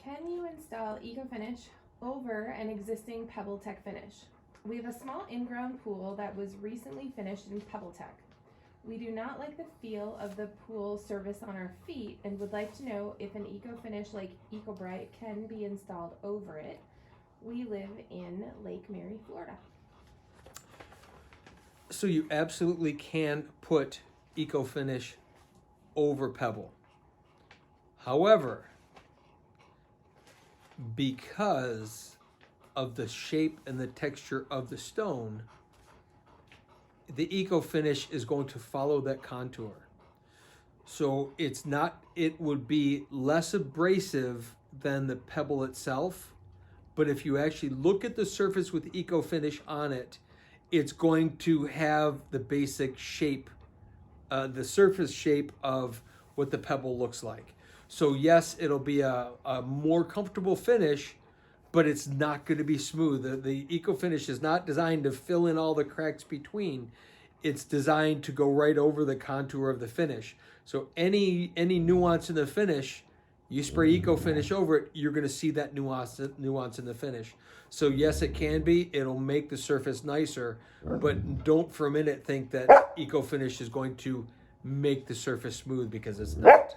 Can you install ecoFinish over an existing Pebble Tech finish? We have a small in-ground pool that was recently finished in Pebble Tech. We do not like the feel of the pool surface on our feet and would like to know if an ecoFinish like EcoBright can be installed over it. We live in Lake Mary, Florida. So you absolutely can put ecoFinish over Pebble. However, because of the shape and the texture of the stone, the ecoFinish is going to follow that contour. So it would be less abrasive than the pebble itself, but if you actually look at the surface with ecoFinish on it, it's going to have the basic shape, the surface shape of what the pebble looks like. So yes, it'll be a more comfortable finish, but it's not going to be smooth. The ecoFinish is not designed to fill in all the cracks between. It's designed to go right over the contour of the finish. So any nuance in the finish, you spray ecoFinish over it, you're going to see that nuance in the finish. So yes, it can be. It'll make the surface nicer, but don't for a minute think that ecoFinish is going to make the surface smooth, because it's not.